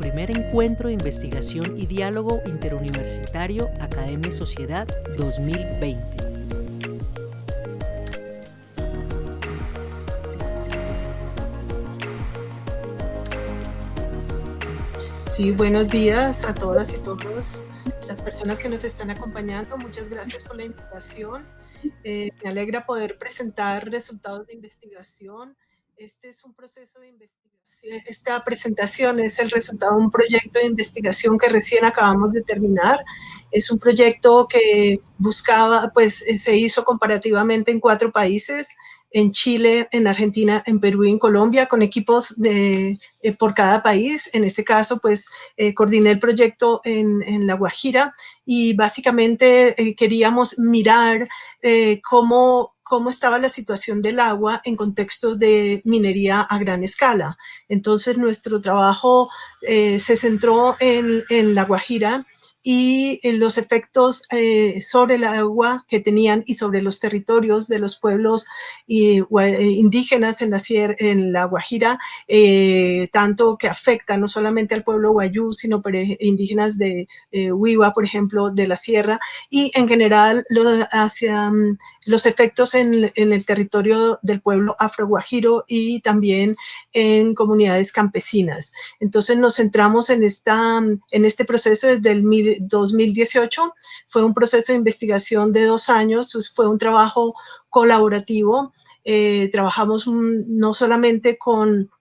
primer encuentro de investigación y diálogo interuniversitario Academia y Sociedad 2020. Sí, buenos días a todas y todos las personas que nos están acompañando. Muchas gracias por la invitación. Me alegra poder presentar resultados de investigación. Este es un proceso de investigación. Esta presentación es el resultado de un proyecto de investigación que recién acabamos de terminar. Es un proyecto que buscaba, pues se hizo comparativamente en 4 países, en Chile, en Argentina, en Perú y en Colombia, con equipos por cada país. En este caso, pues coordiné el proyecto en La Guajira y básicamente queríamos mirar cómo estaba la situación del agua en contextos de minería a gran escala. Entonces, nuestro trabajo se centró en La Guajira y en los efectos sobre el agua que tenían y sobre los territorios de los pueblos indígenas en la Guajira, tanto que afecta no solamente al pueblo guayú, sino indígenas de Huiwa, por ejemplo, de la sierra, y en general hacia los efectos en el territorio del pueblo afroguajiro y también en comunidades campesinas. Entonces nos centramos en este proceso desde el 2018. Fue un proceso de investigación de 2 años, fue un trabajo colaborativo. Trabajamos no solamente con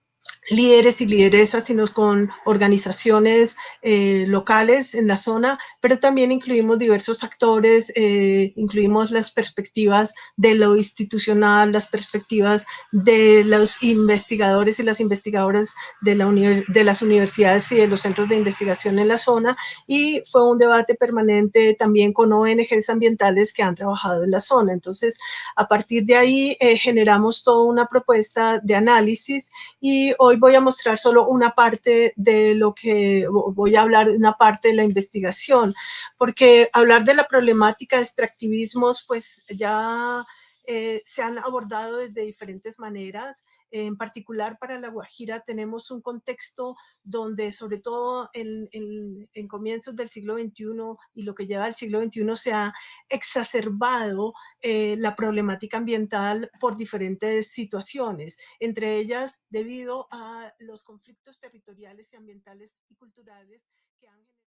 líderes y lideresas, sino con organizaciones locales en la zona, pero también incluimos diversos actores, incluimos las perspectivas de lo institucional, las perspectivas de los investigadores y las investigadoras de las universidades y de los centros de investigación en la zona, y fue un debate permanente también con ONGs ambientales que han trabajado en la zona. Entonces, a partir de ahí generamos toda una propuesta de análisis y hoy voy a mostrar solo una parte de lo que voy a hablar, una parte de la investigación, porque hablar de la problemática de extractivismos, pues ya se han abordado desde diferentes maneras. En particular para La Guajira tenemos un contexto donde sobre todo en comienzos del siglo XXI y lo que lleva al siglo XXI se ha exacerbado la problemática ambiental por diferentes situaciones, entre ellas debido a los conflictos territoriales y ambientales y culturales que han generado.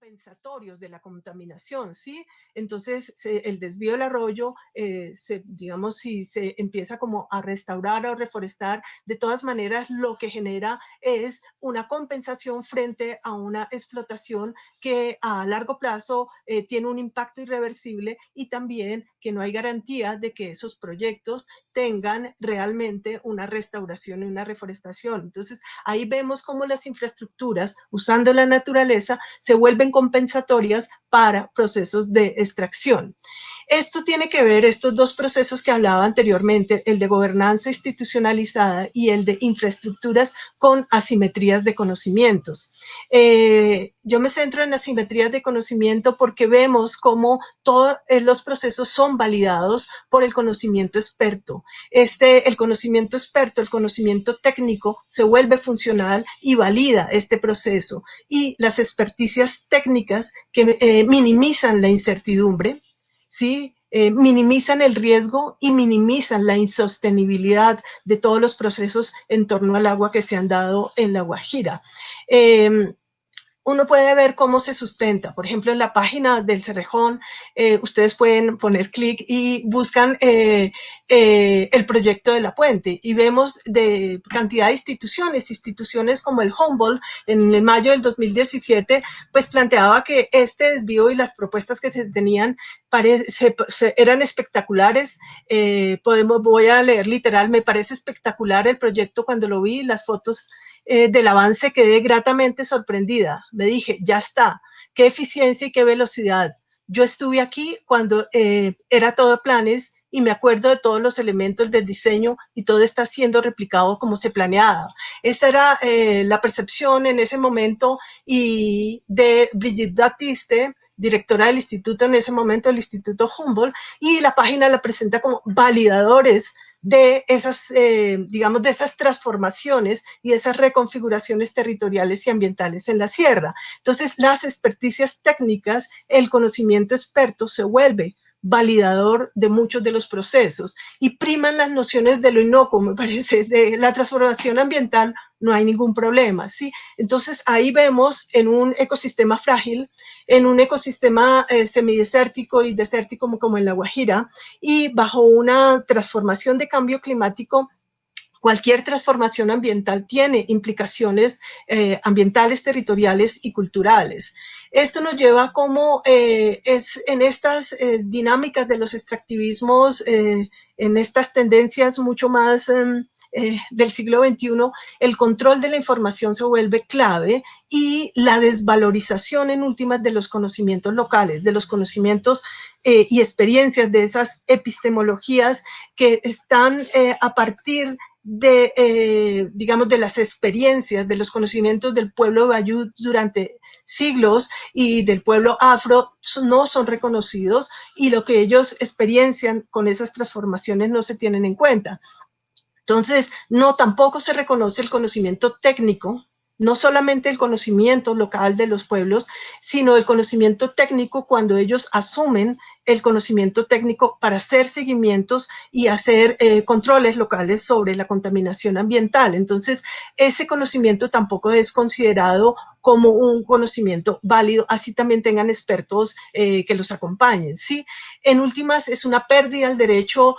compensatorios de la contaminación, ¿sí? Entonces, el desvío del arroyo, digamos, si se empieza como a restaurar o reforestar, de todas maneras, lo que genera es una compensación frente a una explotación que a largo plazo tiene un impacto irreversible, y también que no hay garantía de que esos proyectos tengan realmente una restauración y una reforestación. Entonces, ahí vemos cómo las infraestructuras, usando la naturaleza, se vuelven compensatorias para procesos de extracción. Esto tiene que ver, estos dos procesos que hablaba anteriormente, el de gobernanza institucionalizada y el de infraestructuras, con asimetrías de conocimientos. Yo me centro en asimetrías de conocimiento porque vemos cómo todos los procesos son validados por el conocimiento experto. El conocimiento experto, el conocimiento técnico, se vuelve funcional y valida este proceso. Y las experticias técnicas que minimizan la incertidumbre, ¿sí? Minimizan el riesgo y minimizan la insostenibilidad de todos los procesos en torno al agua que se han dado en La Guajira. Uno puede ver cómo se sustenta. Por ejemplo, en la página del Cerrejón, ustedes pueden poner clic y buscan el proyecto de la puente, y vemos de cantidad de instituciones como el Humboldt, en el mayo del 2017, pues planteaba que este desvío y las propuestas que se tenían eran espectaculares. Voy a leer literal: me parece espectacular el proyecto. Cuando lo vi, las fotos del avance, quedé gratamente sorprendida. Me dije, ya está, qué eficiencia y qué velocidad. Yo estuve aquí cuando era todo planes, y me acuerdo de todos los elementos del diseño, y todo está siendo replicado como se planeaba. Esa era la percepción en ese momento, y de Brigitte Baptiste, directora del instituto en ese momento, el Instituto Humboldt, y la página la presenta como validadores de esas, digamos, de esas transformaciones y esas reconfiguraciones territoriales y ambientales en la sierra. Entonces, las experticias técnicas, el conocimiento experto, se vuelve validador de muchos de los procesos, y priman las nociones de lo inocuo. Me parece, de la transformación ambiental no hay ningún problema, ¿sí? Entonces, ahí vemos en un ecosistema frágil, en un ecosistema semidesértico y desértico como en La Guajira, y bajo una transformación de cambio climático, cualquier transformación ambiental tiene implicaciones ambientales, territoriales y culturales. Esto nos lleva a cómo es en estas dinámicas de los extractivismos, en estas tendencias mucho más del siglo XXI, el control de la información se vuelve clave, y la desvalorización en últimas de los conocimientos locales, de los conocimientos y experiencias, de esas epistemologías que están a partir de, digamos, de las experiencias, de los conocimientos del pueblo bayú durante siglos y del pueblo afro, no son reconocidos, y lo que ellos experiencian con esas transformaciones no se tienen en cuenta. Entonces, no, tampoco se reconoce el conocimiento técnico, no solamente el conocimiento local de los pueblos, sino el conocimiento técnico cuando ellos asumen el conocimiento técnico para hacer seguimientos y hacer controles locales sobre la contaminación ambiental. Entonces, ese conocimiento tampoco es considerado como un conocimiento válido, así también tengan expertos que los acompañen, ¿sí? En últimas, es una pérdida del derecho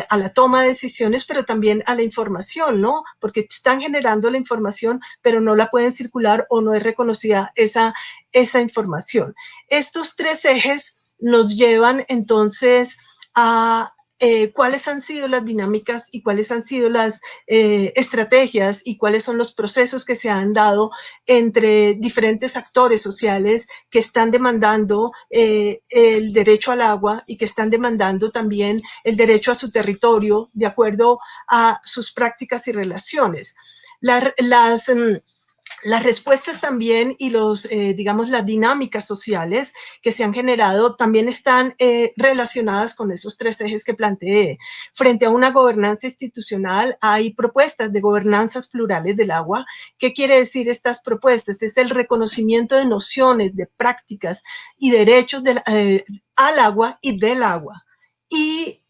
a la toma de decisiones, pero también a la información, ¿no? Porque están generando la información, pero no la pueden circular o no es reconocida esa información. Estos tres ejes nos llevan entonces a cuáles han sido las dinámicas y cuáles han sido las estrategias y cuáles son los procesos que se han dado entre diferentes actores sociales que están demandando el derecho al agua, y que están demandando también el derecho a su territorio de acuerdo a sus prácticas y relaciones. Las respuestas también y digamos, las dinámicas sociales que se han generado también están relacionadas con esos tres ejes que planteé. Frente a una gobernanza institucional, hay propuestas de gobernanzas plurales del agua. ¿Qué quiere decir estas propuestas? Es el reconocimiento de nociones, de prácticas y derechos al agua y del agua. Y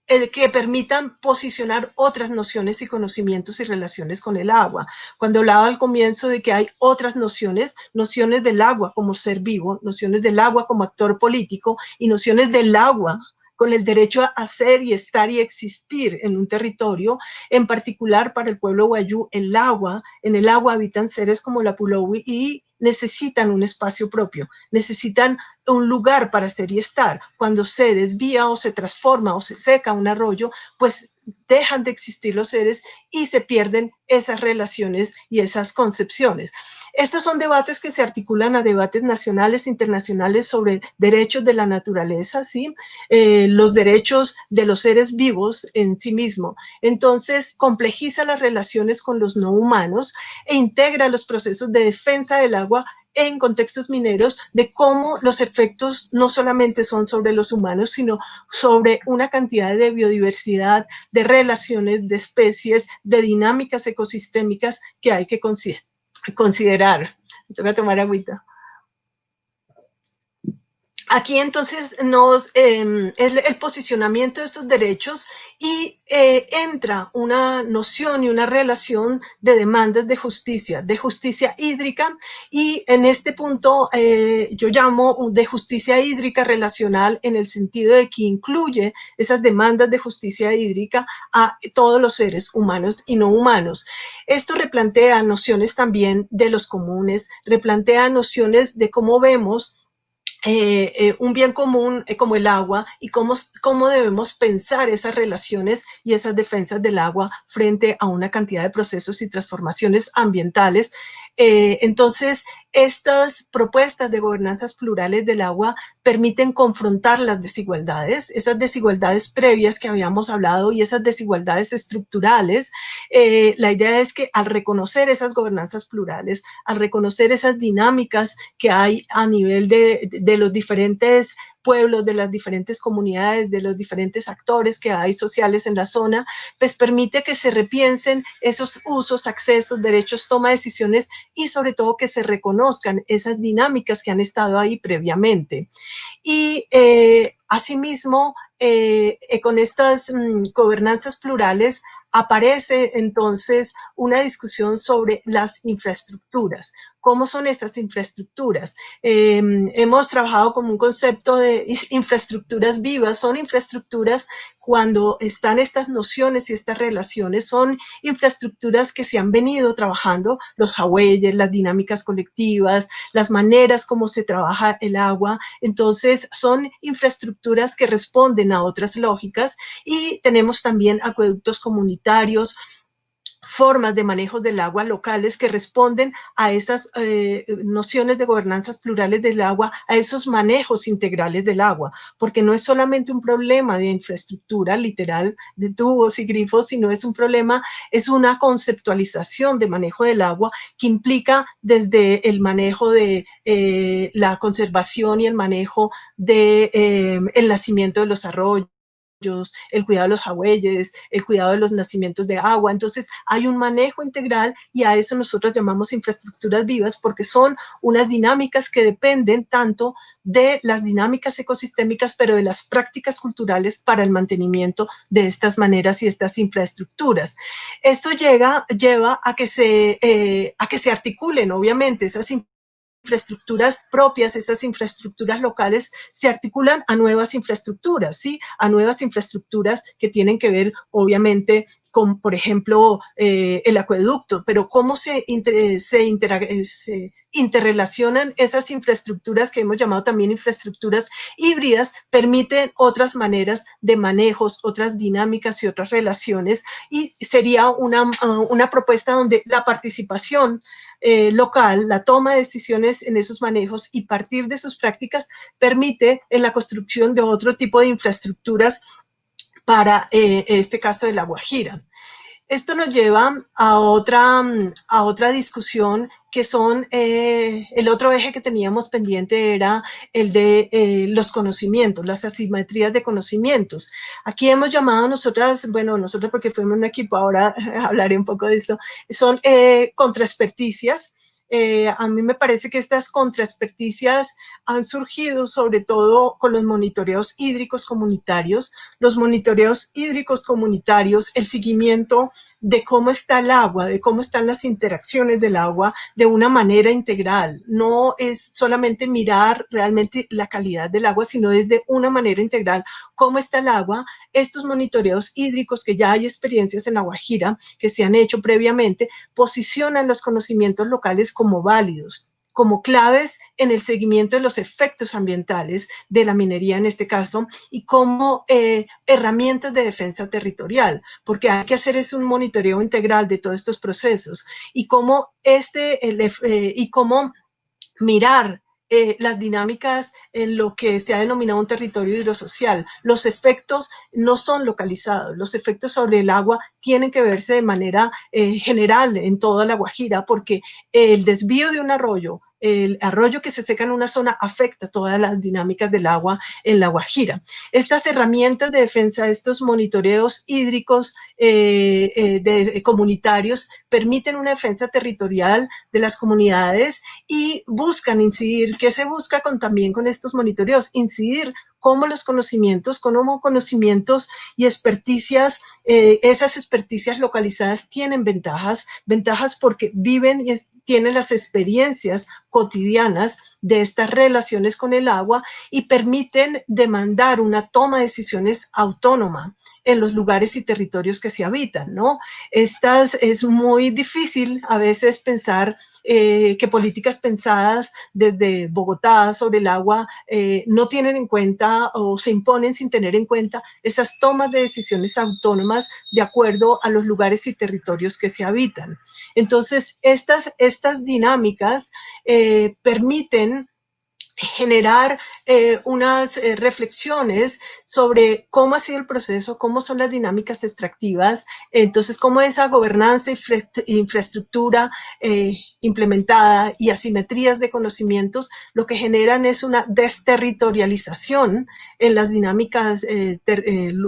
el que permitan posicionar otras nociones y conocimientos y relaciones con el agua. Cuando hablaba al comienzo de que hay otras nociones, nociones del agua como ser vivo, nociones del agua como actor político y nociones del agua con el derecho a ser y estar y existir en un territorio, en particular para el pueblo wayú, el agua, en el agua habitan seres como la Pulowi y necesitan un espacio propio, necesitan un lugar para ser y estar. Cuando se desvía o se transforma o se seca un arroyo, pues dejan de existir los seres y se pierden esas relaciones y esas concepciones. Estos son debates que se articulan a debates nacionales, internacionales sobre derechos de la naturaleza, ¿sí? Los derechos de los seres vivos en sí mismo. Entonces, complejiza las relaciones con los no humanos e integra los procesos de defensa del agua en contextos mineros, de cómo los efectos no solamente son sobre los humanos, sino sobre una cantidad de biodiversidad, de relaciones, de especies, de dinámicas ecosistémicas que hay que considerar. Me toca tomar agüita. Aquí entonces es el posicionamiento de estos derechos y entra una noción y una relación de demandas de justicia hídrica, y en este punto yo llamo de justicia hídrica relacional en el sentido de que incluye esas demandas de justicia hídrica a todos los seres humanos y no humanos. Esto replantea nociones también de los comunes, replantea nociones de cómo vemos un bien común como el agua y cómo debemos pensar esas relaciones y esas defensas del agua frente a una cantidad de procesos y transformaciones ambientales. Entonces, estas propuestas de gobernanzas plurales del agua permiten confrontar las desigualdades, esas desigualdades previas que habíamos hablado y esas desigualdades estructurales. La idea es que al reconocer esas gobernanzas plurales, al reconocer esas dinámicas que hay a nivel de los diferentes pueblos, de las diferentes comunidades, de los diferentes actores que hay sociales en la zona, pues permite que se repiensen esos usos, accesos, derechos, toma de decisiones y sobre todo que se reconozcan esas dinámicas que han estado ahí previamente. Y asimismo, con estas gobernanzas plurales aparece entonces una discusión sobre las infraestructuras. ¿Cómo son estas infraestructuras? Hemos trabajado con un concepto de infraestructuras vivas. Son infraestructuras cuando están estas nociones y estas relaciones, son infraestructuras que se han venido trabajando, los jaweyes, las dinámicas colectivas, las maneras como se trabaja el agua. Entonces, son infraestructuras que responden a otras lógicas, y tenemos también acueductos comunitarios, formas de manejo del agua locales que responden a esas nociones de gobernanzas plurales del agua, a esos manejos integrales del agua, porque no es solamente un problema de infraestructura literal de tubos y grifos, sino es un problema, es una conceptualización de manejo del agua que implica desde el manejo de la conservación y el manejo de el nacimiento de los arroyos, el cuidado de los jaweyes, el cuidado de los nacimientos de agua. Entonces hay un manejo integral y a eso nosotros llamamos infraestructuras vivas, porque son unas dinámicas que dependen tanto de las dinámicas ecosistémicas, pero de las prácticas culturales para el mantenimiento de estas maneras y estas infraestructuras. Esto lleva a que se articulen, obviamente, esas infraestructuras propias, estas infraestructuras locales se articulan a nuevas infraestructuras, ¿sí? A nuevas infraestructuras que tienen que ver, obviamente, con, por ejemplo, el acueducto, pero cómo se interrelacionan esas infraestructuras que hemos llamado también infraestructuras híbridas, permiten otras maneras de manejos, otras dinámicas y otras relaciones, y sería una propuesta donde la participación local, la toma de decisiones en esos manejos y partir de sus prácticas permite en la construcción de otro tipo de infraestructuras para este caso de La Guajira. Esto nos lleva a otra discusión que son, el otro eje que teníamos pendiente era el de los conocimientos, las asimetrías de conocimientos. Aquí hemos llamado nosotras porque fuimos un equipo, ahora hablaré un poco de esto, son contraexperticias. A mí me parece que estas contraexperticias han surgido sobre todo con los monitoreos hídricos comunitarios. Los monitoreos hídricos comunitarios, el seguimiento de cómo está el agua, de cómo están las interacciones del agua de una manera integral. No es solamente mirar realmente la calidad del agua, sino desde una manera integral cómo está el agua. Estos monitoreos hídricos, que ya hay experiencias en La Guajira que se han hecho previamente, posicionan los conocimientos locales como válidos, como claves en el seguimiento de los efectos ambientales de la minería en este caso, y como herramientas de defensa territorial, porque hay que hacer es un monitoreo integral de todos estos procesos y cómo mirar las dinámicas en lo que se ha denominado un territorio hidrosocial. Los efectos no son localizados, los efectos sobre el agua tienen que verse de manera general en toda La Guajira, porque el desvío de un arroyo, el arroyo que se seca en una zona afecta todas las dinámicas del agua en La Guajira. Estas herramientas de defensa, estos monitoreos hídricos comunitarios permiten una defensa territorial de las comunidades y buscan incidir. ¿Qué se busca también con estos monitoreos? Incidir cómo los conocimientos, y experticias, esas experticias localizadas tienen ventajas porque viven y tienen las experiencias cotidianas de estas relaciones con el agua y permiten demandar una toma de decisiones autónoma en los lugares y territorios que se habitan, ¿no? Es muy difícil a veces pensar que políticas pensadas desde Bogotá sobre el agua no tienen en cuenta o se imponen sin tener en cuenta esas tomas de decisiones autónomas de acuerdo a los lugares y territorios que se habitan. Entonces, estas dinámicas permiten generar unas reflexiones sobre cómo ha sido el proceso, cómo son las dinámicas extractivas, entonces cómo esa gobernanza y infraestructura implementada y asimetrías de conocimientos lo que generan es una desterritorialización en las dinámicas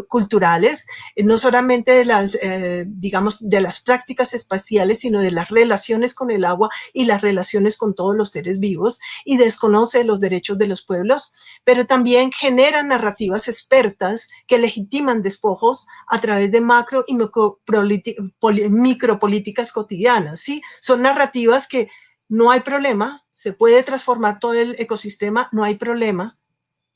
culturales, no solamente de las, digamos, de las prácticas espaciales, sino de las relaciones con el agua y las relaciones con todos los seres vivos, y desconoce los derechos de los pueblos, pero también genera narrativas expertas que legitiman despojos a través de macro y micropolíticas cotidianas, ¿sí? Son narrativas que no hay problema, se puede transformar todo el ecosistema, no hay problema,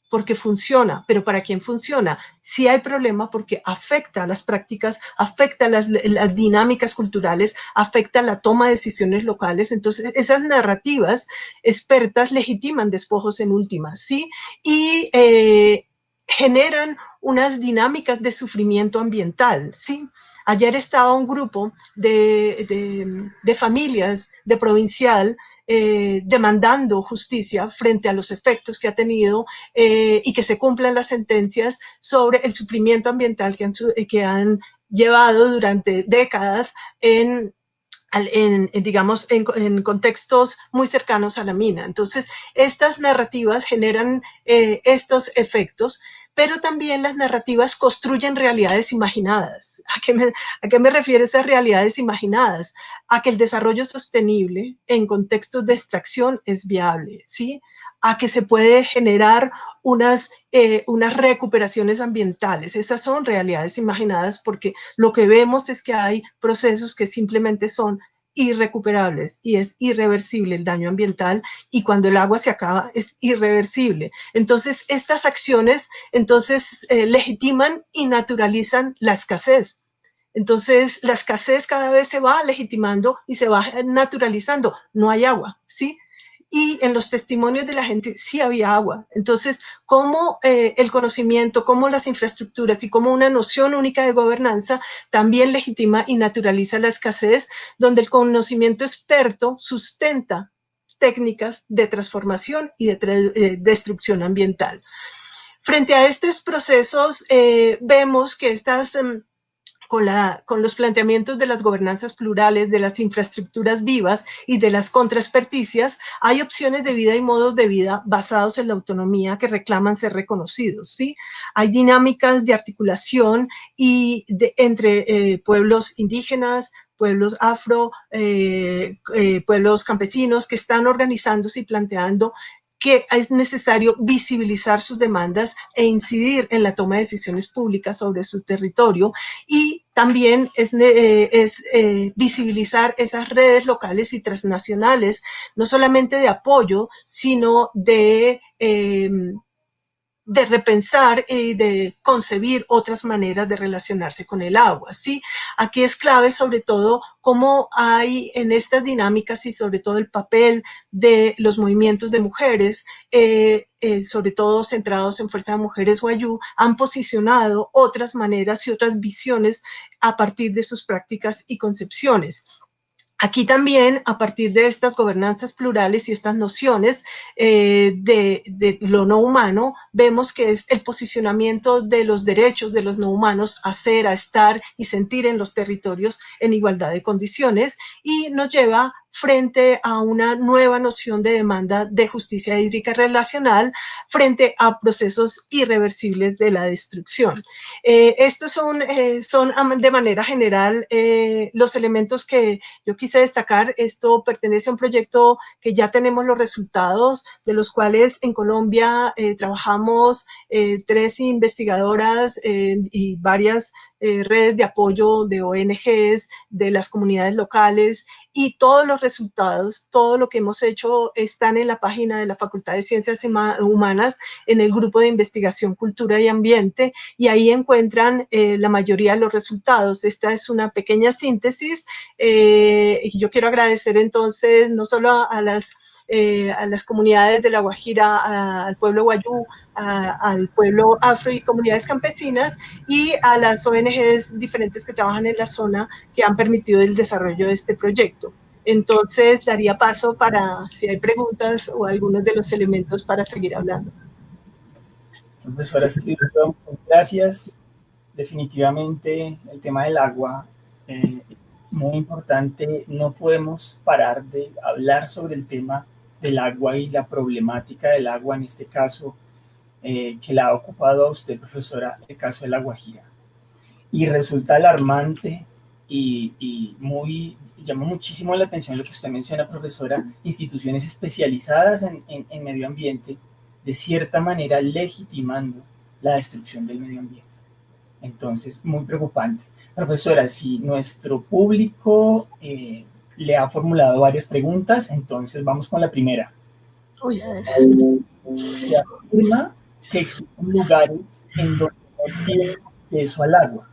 porque funciona, pero ¿para quién funciona? Sí hay problema porque afecta a las prácticas, afecta a las dinámicas culturales, afecta a la toma de decisiones locales. Entonces, esas narrativas expertas legitiman despojos en últimas, ¿sí? Y generan unas dinámicas de sufrimiento ambiental, ¿sí? Ayer estaba un grupo de familias de Provincial demandando justicia frente a los efectos que ha tenido y que se cumplan las sentencias sobre el sufrimiento ambiental que han llevado durante décadas digamos, en contextos muy cercanos a la mina. Entonces, estas narrativas generan estos efectos, pero también las narrativas construyen realidades imaginadas. ¿A qué me refiero esas realidades imaginadas? A que el desarrollo sostenible en contextos de extracción es viable, ¿sí? A que se puede generar unas recuperaciones ambientales. Esas son realidades imaginadas porque lo que vemos es que hay procesos que simplemente son irrecuperables y es irreversible el daño ambiental, y cuando el agua se acaba es irreversible. Entonces, estas acciones legitiman y naturalizan la escasez. Entonces, la escasez cada vez se va legitimando y se va naturalizando. No hay agua, ¿sí? Y en los testimonios de la gente sí había agua. Entonces, cómo el conocimiento, cómo las infraestructuras y cómo una noción única de gobernanza también legitima y naturaliza la escasez, donde el conocimiento experto sustenta técnicas de transformación y de destrucción ambiental. Frente a estos procesos, vemos que estas con los planteamientos de las gobernanzas plurales, de las infraestructuras vivas y de las contraexperticias, hay opciones de vida y modos de vida basados en la autonomía que reclaman ser reconocidos, ¿sí? Hay dinámicas de articulación entre pueblos indígenas, pueblos afro, pueblos campesinos que están organizándose y planteando que es necesario visibilizar sus demandas e incidir en la toma de decisiones públicas sobre su territorio, y también es visibilizar esas redes locales y transnacionales, no solamente de apoyo, sino de repensar y de concebir otras maneras de relacionarse con el agua, ¿sí? Aquí es clave sobre todo cómo hay en estas dinámicas y sobre todo el papel de los movimientos de mujeres, sobre todo centrados en Fuerza de Mujeres Wayuu, han posicionado otras maneras y otras visiones a partir de sus prácticas y concepciones. Aquí también, a partir de estas gobernanzas plurales y estas nociones de lo no humano, vemos que es el posicionamiento de los derechos de los no humanos a ser, a estar y sentir en los territorios en igualdad de condiciones, y nos lleva frente a una nueva noción de demanda de justicia hídrica relacional frente a procesos irreversibles de la destrucción. Estos son de manera general los elementos que yo quise destacar. Esto pertenece a un proyecto que ya tenemos los resultados, de los cuales en Colombia trabajamos 3 investigadoras y varias redes de apoyo de ONGs, de las comunidades locales, y todos los resultados, todo lo que hemos hecho están en la página de la Facultad de Ciencias Humanas, en el grupo de investigación Cultura y Ambiente, y ahí encuentran la mayoría de los resultados. Esta es una pequeña síntesis, y yo quiero agradecer entonces no solo a las comunidades de La Guajira, al pueblo Wayuu, al pueblo afro y comunidades campesinas, y a las ONGs diferentes que trabajan en la zona, que han permitido el desarrollo de este proyecto. Entonces, daría paso para si hay preguntas o algunos de los elementos para seguir hablando. Profesora Astrid, muchas gracias. Definitivamente el tema del agua es muy importante. No podemos parar de hablar sobre el tema del agua y la problemática del agua, en este caso, que la ha ocupado a usted, profesora, el caso de La Guajira. Y resulta alarmante y llama muchísimo la atención lo que usted menciona, profesora, instituciones especializadas en medio ambiente, de cierta manera legitimando la destrucción del medio ambiente. Entonces, muy preocupante. Profesora, si nuestro público le ha formulado varias preguntas, entonces vamos con la primera. Se afirma que existen lugares en donde no tienen acceso al agua.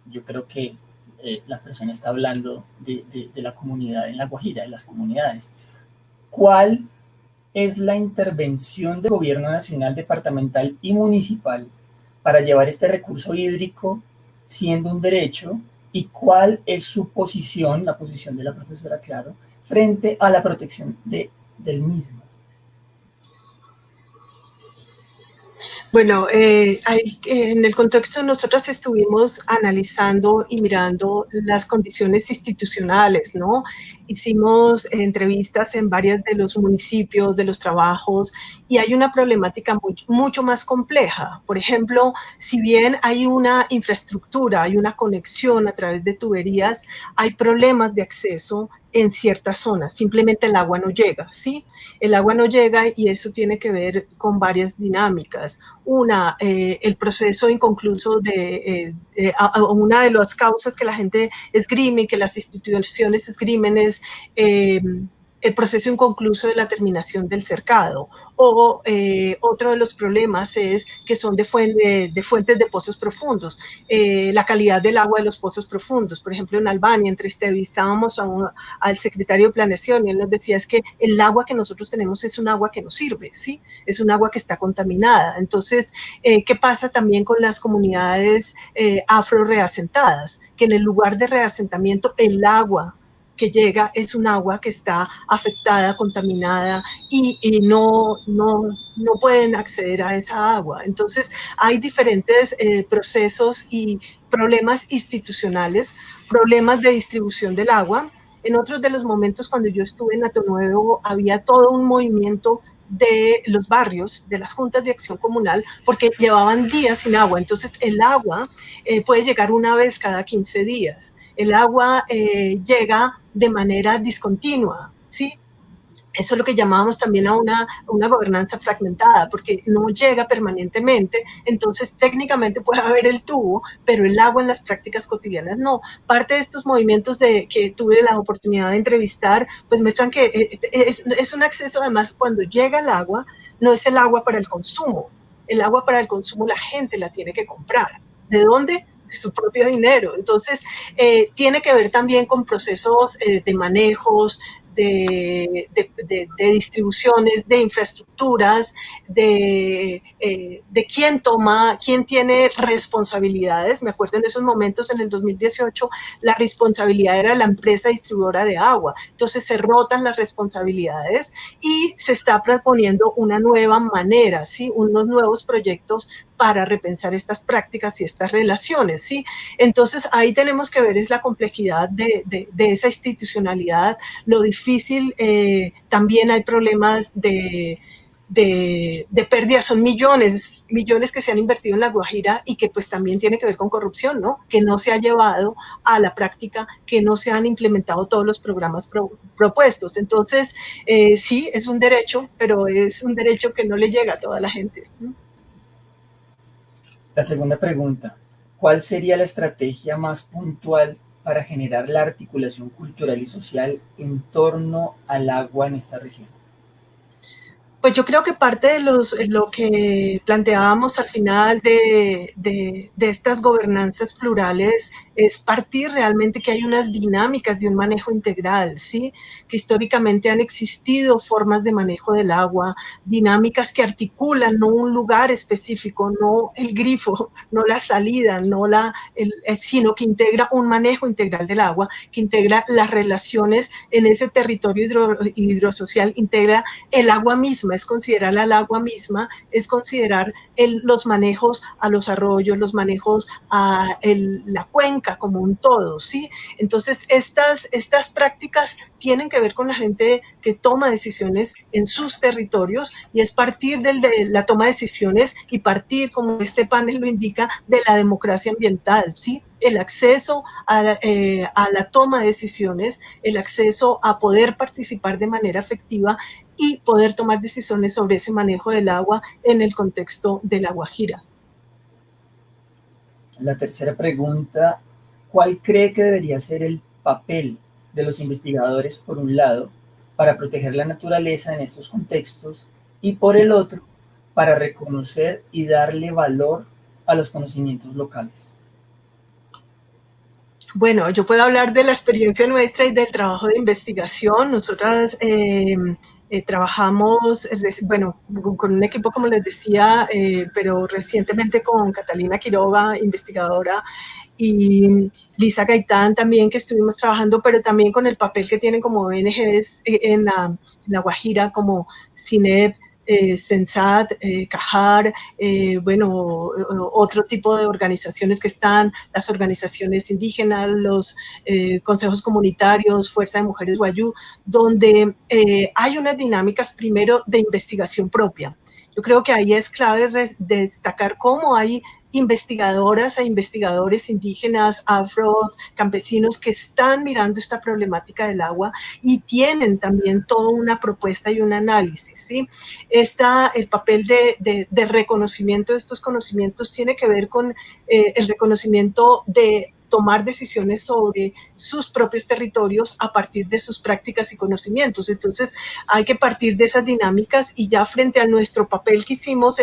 Yo creo que la persona está hablando de la comunidad en La Guajira, de las comunidades. ¿Cuál es la intervención del gobierno nacional, departamental y municipal para llevar este recurso hídrico siendo un derecho, y cuál es su posición, la posición de la profesora, claro, frente a la protección del mismo? Bueno, en el contexto nosotros estuvimos analizando y mirando las condiciones institucionales, ¿no? Hicimos entrevistas en varios de los municipios, de los trabajos, y hay una problemática mucho más compleja. Por ejemplo, si bien hay una infraestructura, hay una conexión a través de tuberías, hay problemas de acceso en ciertas zonas. Simplemente el agua no llega, ¿sí? El agua no llega, y eso tiene que ver con varias dinámicas. Una, el proceso inconcluso una de las causas que la gente esgrime, que las instituciones esgrimen, es el proceso inconcluso de la terminación del cercado. O otro de los problemas es que son de fuentes de pozos profundos. La calidad del agua de los pozos profundos. Por ejemplo, en Albania entrevistábamos al secretario de Planeación, y él nos decía es que el agua que nosotros tenemos es un agua que no sirve, ¿sí? Es un agua que está contaminada. Entonces, ¿qué pasa también con las comunidades afro reasentadas? Que en el lugar de reasentamiento el agua que llega es un agua que está afectada, contaminada, y no pueden acceder a esa agua. Entonces, hay diferentes procesos y problemas institucionales, problemas de distribución del agua. En otros de los momentos, cuando yo estuve en Hato Nuevo, había todo un movimiento de los barrios, de las juntas de acción comunal, porque llevaban días sin agua. Entonces, el agua puede llegar una vez cada 15 días. El agua llega de manera discontinua, ¿sí? Eso es lo que llamábamos también a una gobernanza fragmentada, porque no llega permanentemente, entonces técnicamente puede haber el tubo, pero el agua en las prácticas cotidianas no. Parte de estos movimientos que tuve la oportunidad de entrevistar, pues muestran que es un acceso, además, cuando llega el agua, no es el agua para el consumo. El agua para el consumo la gente la tiene que comprar. ¿De dónde? De su propio dinero. Entonces, tiene que ver también con procesos de manejos, de distribuciones, de infraestructuras, de quién tiene responsabilidades. Me acuerdo en esos momentos, en el 2018, la responsabilidad era la empresa distribuidora de agua. Entonces se rotan las responsabilidades y se está proponiendo una nueva manera, ¿sí? Unos nuevos proyectos para repensar estas prácticas y estas relaciones, ¿sí? Entonces, ahí tenemos que ver es la complejidad de esa institucionalidad, lo difícil, también hay problemas de pérdidas, son millones que se han invertido en La Guajira y que pues también tiene que ver con corrupción, ¿no? Que no se ha llevado a la práctica, que no se han implementado todos los programas propuestos. Entonces, sí, es un derecho, pero es un derecho que no le llega a toda la gente, ¿no? La segunda pregunta, ¿cuál sería la estrategia más puntual para generar la articulación cultural y social en torno al agua en esta región? Pues yo creo que parte de lo que planteábamos al final de estas gobernanzas plurales es partir realmente que hay unas dinámicas de un manejo integral, ¿sí? Que históricamente han existido formas de manejo del agua, dinámicas que articulan no un lugar específico, no el grifo, no la salida, sino que integra un manejo integral del agua, que integra las relaciones en ese territorio hidrosocial, integra el agua misma, es considerar al agua misma, es considerar los manejos a los arroyos, los manejos a la cuenca como un todo, ¿sí? Entonces, estas prácticas tienen que ver con la gente que toma decisiones en sus territorios y es partir de la toma de decisiones y partir, como este panel lo indica, de la democracia ambiental, ¿sí? El acceso a la toma de decisiones, el acceso a poder participar de manera efectiva y poder tomar decisiones sobre ese manejo del agua en el contexto de La Guajira. La tercera pregunta, ¿cuál cree que debería ser el papel de los investigadores, por un lado, para proteger la naturaleza en estos contextos y por el otro, para reconocer y darle valor a los conocimientos locales? Bueno, yo puedo hablar de la experiencia nuestra y del trabajo de investigación. Nosotras trabajamos, bueno, con un equipo, como les decía, pero recientemente con Catalina Quiroga, investigadora, y Lisa Gaitán también, que estuvimos trabajando, pero también con el papel que tienen como ONGs en la Guajira, como CINEP, Sensat, Cajar, bueno, otro tipo de organizaciones que están, las organizaciones indígenas, los consejos comunitarios, Fuerza de Mujeres Guayú, donde hay unas dinámicas primero de investigación propia. Yo creo que ahí es clave destacar cómo hay investigadoras e investigadores indígenas, afros, campesinos que están mirando esta problemática del agua y tienen también toda una propuesta y un análisis, ¿sí? El papel de reconocimiento de estos conocimientos tiene que ver con el reconocimiento de tomar decisiones sobre sus propios territorios a partir de sus prácticas y conocimientos. Entonces, hay que partir de esas dinámicas y ya frente a nuestro papel que hicimos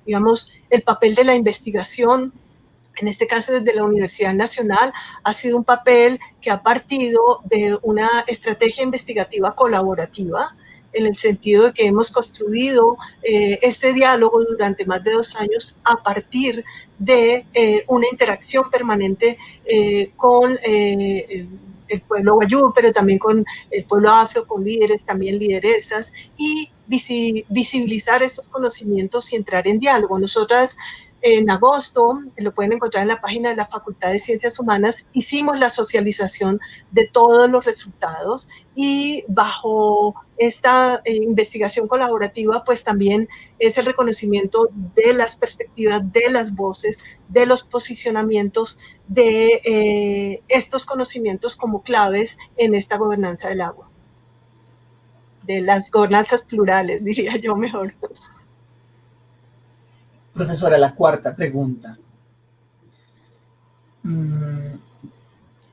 digamos, el papel de la investigación, en este caso desde la Universidad Nacional, ha sido un papel que ha partido de una estrategia investigativa colaborativa, en el sentido de que hemos construido este diálogo durante más de 2 años a partir de una interacción permanente con el pueblo guayú, pero también con el pueblo afro, con líderes, también lideresas, y visibilizar estos conocimientos y entrar en diálogo. Nosotras en agosto, lo pueden encontrar en la página de la Facultad de Ciencias Humanas, hicimos la socialización de todos los resultados y bajo esta investigación colaborativa, pues también es el reconocimiento de las perspectivas, de las voces, de los posicionamientos, de estos conocimientos como claves en esta gobernanza del agua. De las gobernanzas plurales, diría yo mejor. Profesora, la cuarta pregunta.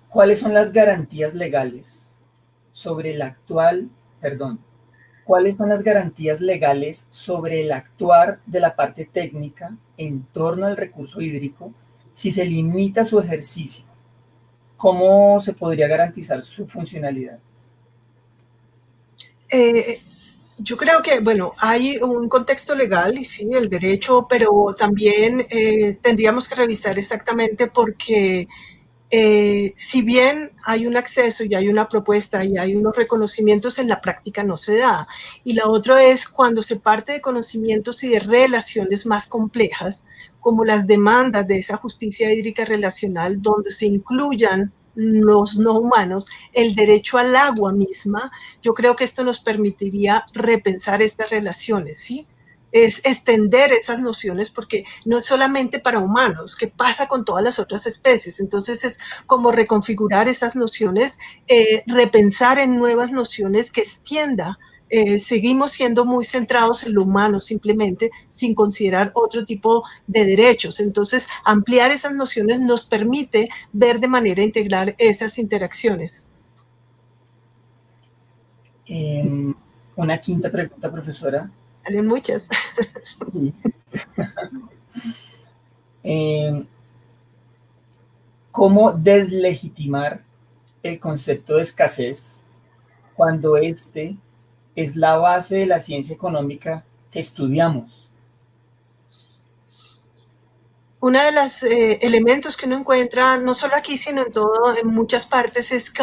¿Cuáles son las garantías legales sobre el actual, cuáles son las garantías legales sobre el actuar de la parte técnica en torno al recurso hídrico si se limita su ejercicio? ¿Cómo se podría garantizar su funcionalidad? Yo creo que, bueno, hay un contexto legal, y sí, el derecho, pero también tendríamos que revisar exactamente porque si bien hay un acceso y hay una propuesta y hay unos reconocimientos, en la práctica no se da. Y la otra es cuando se parte de conocimientos y de relaciones más complejas, como las demandas de esa justicia hídrica relacional, donde se incluyan los no humanos, el derecho al agua misma. Yo creo que esto nos permitiría repensar estas relaciones, ¿sí? Es extender esas nociones porque no es solamente para humanos, ¿qué pasa con todas las otras especies? Entonces es como reconfigurar esas nociones, repensar en nuevas nociones que extienda. Seguimos siendo muy centrados en lo humano simplemente, sin considerar otro tipo de derechos. Entonces, ampliar esas nociones nos permite ver de manera integral esas interacciones. Una quinta pregunta, profesora. Hay muchas. Sí. ¿Cómo deslegitimar el concepto de escasez cuando este es la base de la ciencia económica que estudiamos? Uno de los elementos que uno encuentra, no solo aquí, sino en muchas partes, es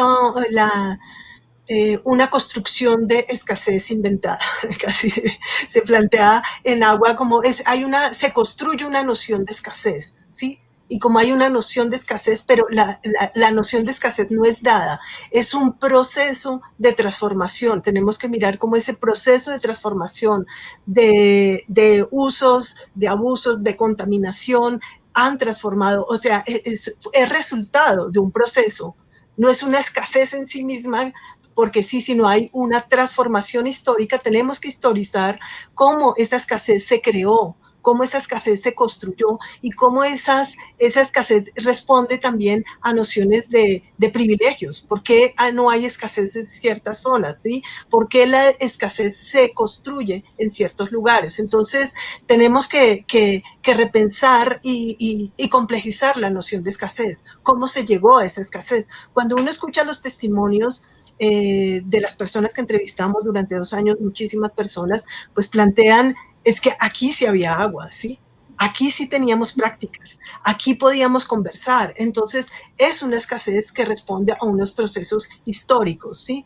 una construcción de escasez inventada. Casi se plantea en agua como se construye una noción de escasez, ¿sí? Y como hay una noción de escasez, pero la noción de escasez no es dada, es un proceso de transformación. Tenemos que mirar cómo ese proceso de transformación de usos, de abusos, de contaminación, han transformado, o sea, es resultado de un proceso. No es una escasez en sí misma, porque sí, si no hay una transformación histórica, tenemos que historizar cómo esa escasez se creó, cómo esa escasez se construyó y cómo esa escasez responde también a nociones de privilegios. ¿Por qué no hay escasez en ciertas zonas? ¿Sí? ¿Por qué la escasez se construye en ciertos lugares? Entonces, tenemos que repensar y complejizar la noción de escasez. ¿Cómo se llegó a esa escasez? Cuando uno escucha los testimonios de las personas que entrevistamos durante 2 años, muchísimas personas, pues plantean, es que aquí sí había agua, ¿sí? Aquí sí teníamos prácticas, aquí podíamos conversar. Entonces, es una escasez que responde a unos procesos históricos, ¿sí?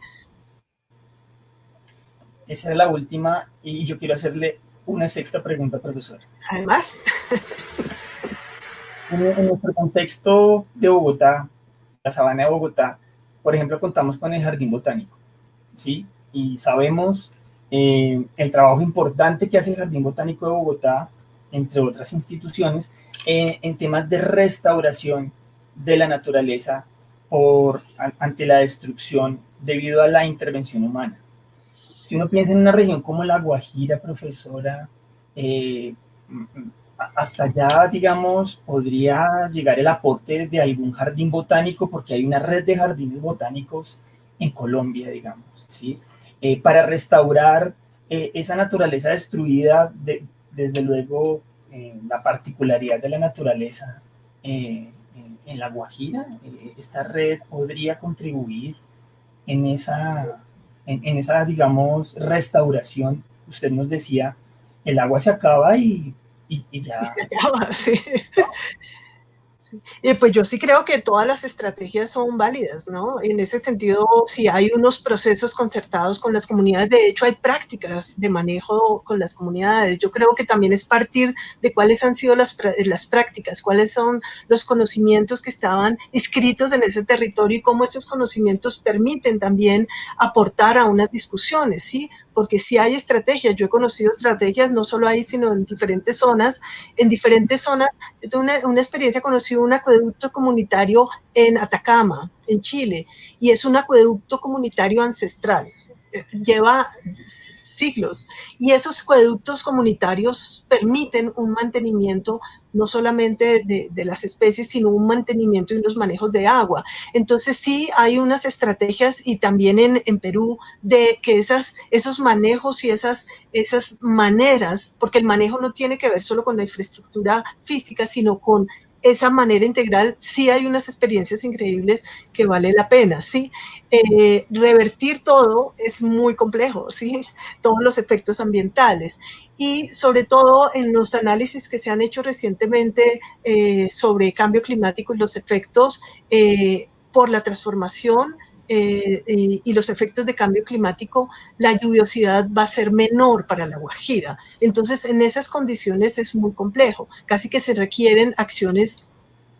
Esa era la última y yo quiero hacerle una sexta pregunta, profesor. Además. En nuestro contexto de Bogotá, la sabana de Bogotá, por ejemplo, contamos con el Jardín Botánico, ¿sí? Y sabemos el trabajo importante que hace el Jardín Botánico de Bogotá, entre otras instituciones, en temas de restauración de la naturaleza ante la destrucción debido a la intervención humana. Si uno piensa en una región como La Guajira, profesora, hasta allá, digamos, podría llegar el aporte de algún jardín botánico, porque hay una red de jardines botánicos en Colombia, digamos, ¿sí? Para restaurar esa naturaleza destruida, desde luego, la particularidad de la naturaleza en La Guajira. Esta red podría contribuir en esa, digamos, restauración. Usted nos decía, el agua se acaba y ya. Y se acaba, sí. Sí. Pues yo sí creo que todas las estrategias son válidas, ¿no? En ese sentido, si hay unos procesos concertados con las comunidades, de hecho hay prácticas de manejo con las comunidades. Yo creo que también es partir de cuáles han sido las prácticas, cuáles son los conocimientos que estaban inscritos en ese territorio y cómo esos conocimientos permiten también aportar a unas discusiones, ¿sí? Porque sí hay estrategias. Yo he conocido estrategias no solo ahí, sino en diferentes zonas. En diferentes zonas, yo tuve una experiencia, conocí un acueducto comunitario en Atacama, en Chile, y es un acueducto comunitario ancestral. Lleva siglos, y esos acueductos comunitarios permiten un mantenimiento no solamente de las especies, sino un mantenimiento y unos manejos de agua. Entonces sí hay unas estrategias, y también en Perú, de que esos manejos y esas maneras, porque el manejo no tiene que ver solo con la infraestructura física, sino con esa manera integral. Sí hay unas experiencias increíbles que vale la pena, ¿sí? Revertir todo es muy complejo, ¿sí? Todos los efectos ambientales. Y sobre todo en los análisis que se han hecho recientemente sobre cambio climático y los efectos por la transformación y los efectos de cambio climático, la lluviosidad va a ser menor para La Guajira. Entonces, en esas condiciones es muy complejo. Casi que se requieren acciones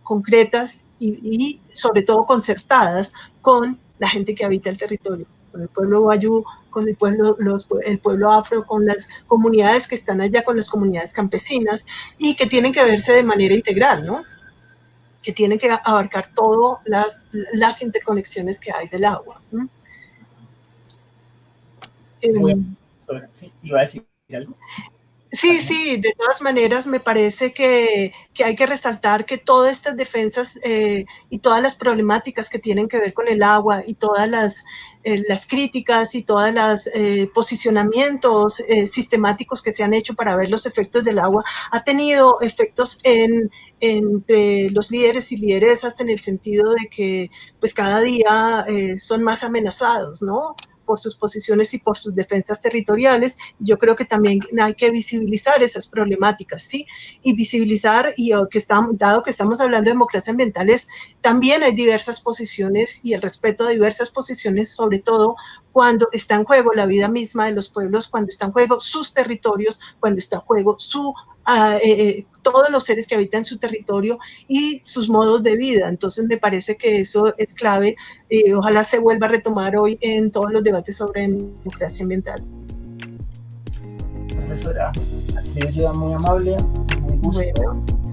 concretas y sobre todo concertadas con la gente que habita el territorio, con el pueblo guayú, con el pueblo afro, con las comunidades que están allá, con las comunidades campesinas, y que tienen que verse de manera integral, ¿no? Que tienen que abarcar todas las interconexiones que hay del agua. Bueno, sí, iba a decir algo. Sí, sí, de todas maneras me parece que hay que resaltar que todas estas defensas y todas las problemáticas que tienen que ver con el agua y todas las críticas y todos los posicionamientos sistemáticos que se han hecho para ver los efectos del agua, ha tenido efectos entre los líderes y lideresas, en el sentido de que pues cada día son más amenazados, ¿no?, por sus posiciones y por sus defensas territoriales. Yo creo que también hay que visibilizar esas problemáticas, ¿sí? Y visibilizar, dado que estamos hablando de democracia ambiental, también hay diversas posiciones, y el respeto de diversas posiciones, sobre todo cuando está en juego la vida misma de los pueblos, cuando está en juego sus territorios, cuando está en juego todos los seres que habitan su territorio y sus modos de vida. Entonces me parece que eso es clave. Ojalá se vuelva a retomar hoy en todos los debates sobre democracia ambiental. Profesora, ha sido muy amable, un gusto. Bueno.